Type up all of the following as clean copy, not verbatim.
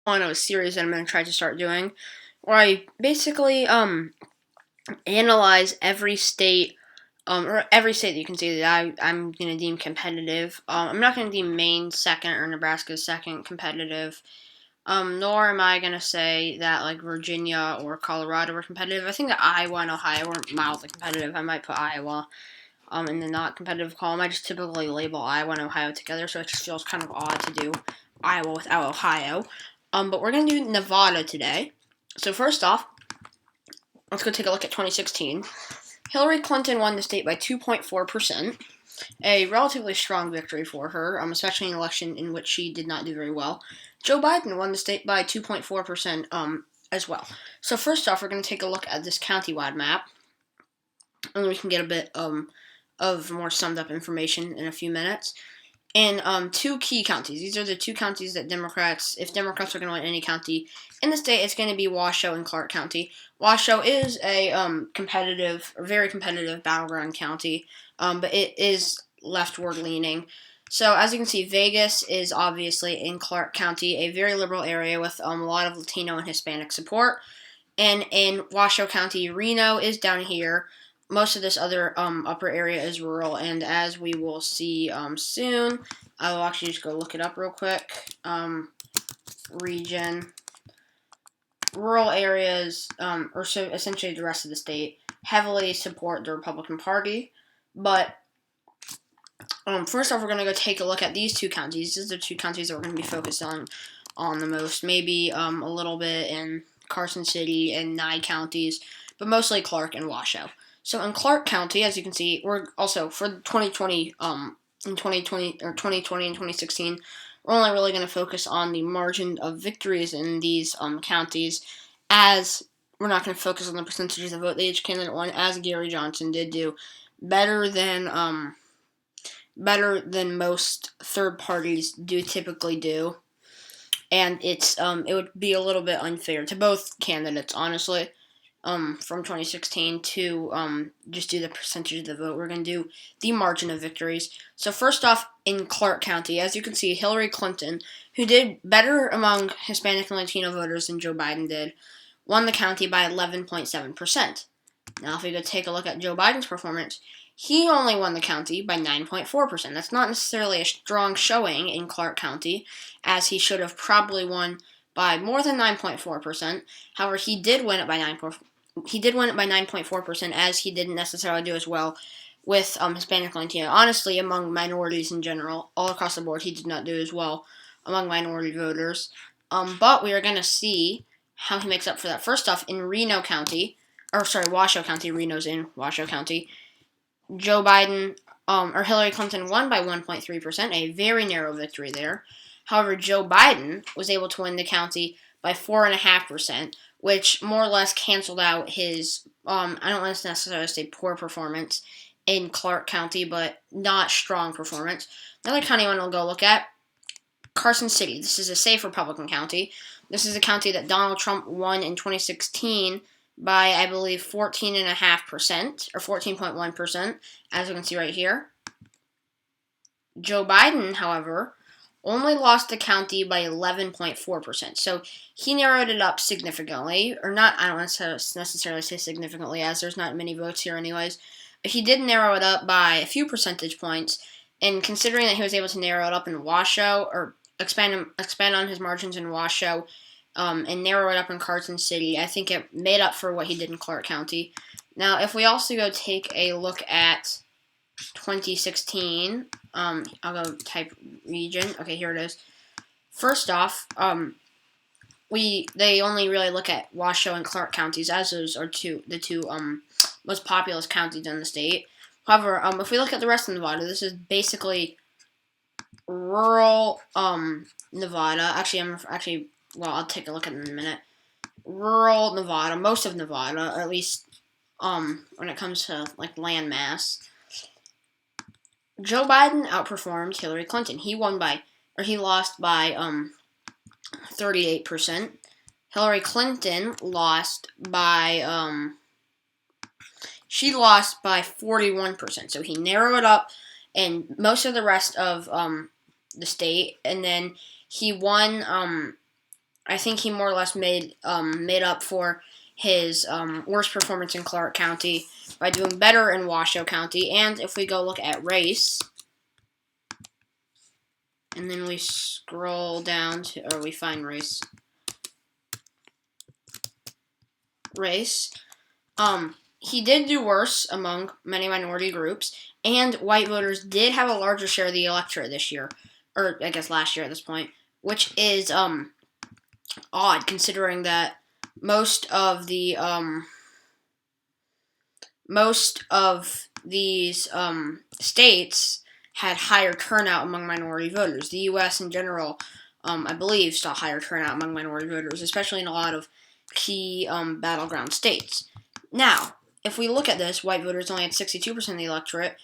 on a series that I'm going to try to start doing, where I basically analyze every state, or every state that you can see that I'm going to deem competitive. I'm not going to deem Maine second or Nebraska second competitive. Nor am I going to say that like Virginia or Colorado were competitive. I think that Iowa and Ohio were mildly competitive. I might put Iowa in the not competitive column. I just typically label Iowa and Ohio together, so it just feels kind of odd to do Iowa without Ohio. But we're going to do Nevada today. So first off, let's go take a look at 2016. Hillary Clinton won the state by 2.4%, a relatively strong victory for her, especially in an election in which she did not do very well. Joe Biden won the state by 2.4%, as well. So first off, we're going to take a look at this county-wide map, and we can get a bit of more summed up information in a few minutes. And two key counties. These are the two counties that if Democrats are going to win any county in the state, it's going to be Washoe and Clark County. Washoe is a very competitive battleground county, but it is leftward leaning. So as you can see, Vegas is obviously in Clark County, a very liberal area with a lot of Latino and Hispanic support. And in Washoe County, Reno is down here. Most of this other upper area is rural, and as we will see soon, I will actually just go look it up real quick. Region, rural areas, or so essentially the rest of the state, heavily support the Republican Party. But first off, we're going to go take a look at these two counties. These are the two counties that we're going to be focused on the most. Maybe a little bit in Carson City and Nye counties, but mostly Clark and Washoe. So in Clark County, as you can see, we're also for 2020, in 2020 or 2020 and 2016, we're only really going to focus on the margin of victories in these counties, as we're not going to focus on the percentages of vote that each candidate won, as Gary Johnson did do better than most third parties do typically do, and it would be a little bit unfair to both candidates, honestly. From 2016 to just do the percentage of the vote. We're going to do the margin of victories. So first off, in Clark County, as you can see, Hillary Clinton, who did better among Hispanic and Latino voters than Joe Biden did, won the county by 11.7%. Now, if we go take a look at Joe Biden's performance, he only won the county by 9.4%. That's not necessarily a strong showing in Clark County, as he should have probably won by more than 9.4%. However, he did win it by 9.4%, as he didn't necessarily do as well with Hispanic and Latino. Honestly, among minorities in general, all across the board, he did not do as well among minority voters. But we are going to see how he makes up for that. First off, in Washoe County, Reno's in Washoe County, Joe Biden, or Hillary Clinton won by 1.3%, a very narrow victory there. However, Joe Biden was able to win the county by 4.5%, which more or less canceled out his, I don't want to necessarily say poor performance in Clark County, but not strong performance. Another county I want to go look at, Carson City. This is a safe Republican county. This is a county that Donald Trump won in 2016 by, I believe, 14.5%, or 14.1%, as you can see right here. Joe Biden, however, only lost the county by 11.4%. So he narrowed it up significantly, or not, I don't necessarily say significantly, as there's not many votes here anyways, but he did narrow it up by a few percentage points, and considering that he was able to narrow it up in Washoe, or expand on his margins in Washoe, and narrow it up in Carson City, I think it made up for what he did in Clark County. Now, if we also go take a look at 2016, I'll go type region. Okay, here it is. First off, they only really look at Washoe and Clark counties, as those are the two most populous counties in the state. However, if we look at the rest of Nevada, this is basically rural Nevada. I'll take a look at it in a minute. Rural Nevada, most of Nevada, or at least when it comes to like land mass. Joe Biden outperformed Hillary Clinton. He lost by 38%. Hillary Clinton lost by she lost by 41%. So he narrowed it up in most of the rest of the state, and then he won I think he more or less made up for his worst performance in Clark County by doing better in Washoe County. And if we go look at race, and then we scroll down to, or we find race, he did do worse among many minority groups, and white voters did have a larger share of the electorate this year, or I guess last year at this point, which is odd considering that most of these states had higher turnout among minority voters. The U.S. in general, I believe, saw higher turnout among minority voters, especially in a lot of key battleground states. Now, if we look at this, white voters only had 62% of the electorate.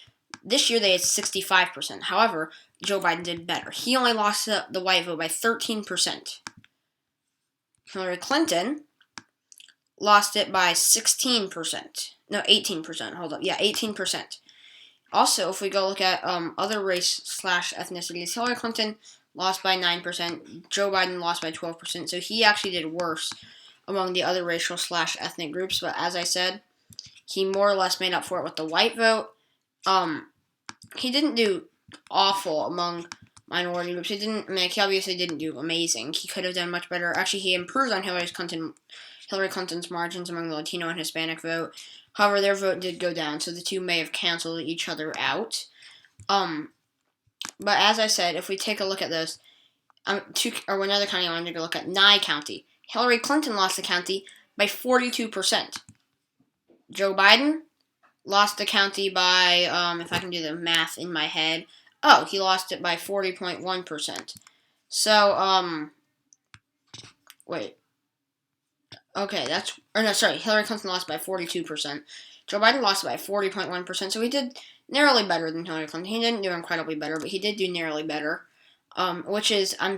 This year they had 65%. However, Joe Biden did better. He only lost the white vote by 13%. Hillary Clinton lost it by 16%. No, 18%. Hold up. Yeah, 18%. Also, if we go look at other race/ethnicities, Hillary Clinton lost by 9%. Joe Biden lost by 12%. So he actually did worse among the other racial/ethnic groups. But as I said, he more or less made up for it with the white vote. He didn't do awful among minority groups. He obviously didn't do amazing. He could have done much better. Actually, he improved on Hillary Clinton's margins among the Latino and Hispanic vote. However, their vote did go down, so the two may have canceled each other out. But as I said, if we take a look at this, another county I wanted to go look at, Nye County. Hillary Clinton lost the county by 42%. Joe Biden lost the county by, if I can do the math in my head, he lost it by 40.1%. So, wait. Okay, Hillary Clinton lost by 42%. Joe Biden lost by 40.1%, so he did narrowly better than Hillary Clinton. He didn't do incredibly better, but he did do narrowly better. Which is, I'm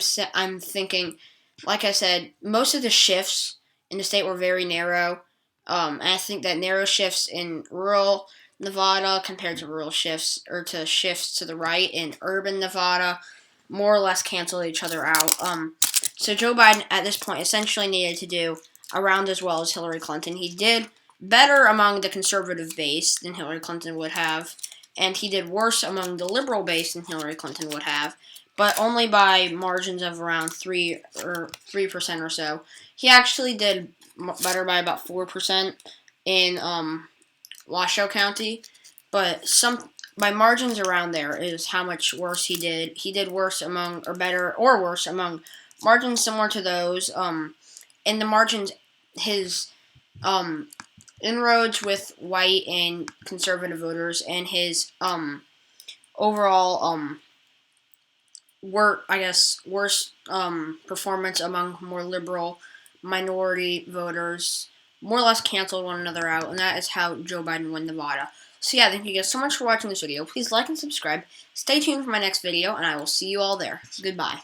thinking, like I said, most of the shifts in the state were very narrow. And I think that narrow shifts in rural Nevada compared to shifts to the right in urban Nevada more or less canceled each other out. So Joe Biden at this point essentially needed to do around as well as Hillary Clinton. He did better among the conservative base than Hillary Clinton would have, and he did worse among the liberal base than Hillary Clinton would have, but only by margins of around 3% or so. He actually did better by about 4% in Washoe County, but by margins around there is how much worse he did. He did worse among margins similar to those. In the margins, his inroads with white and conservative voters and his overall worst performance among more liberal minority voters more or less canceled one another out, and that is how Joe Biden won Nevada. So yeah, thank you guys so much for watching this video. Please like and subscribe. Stay tuned for my next video, and I will see you all there. Goodbye.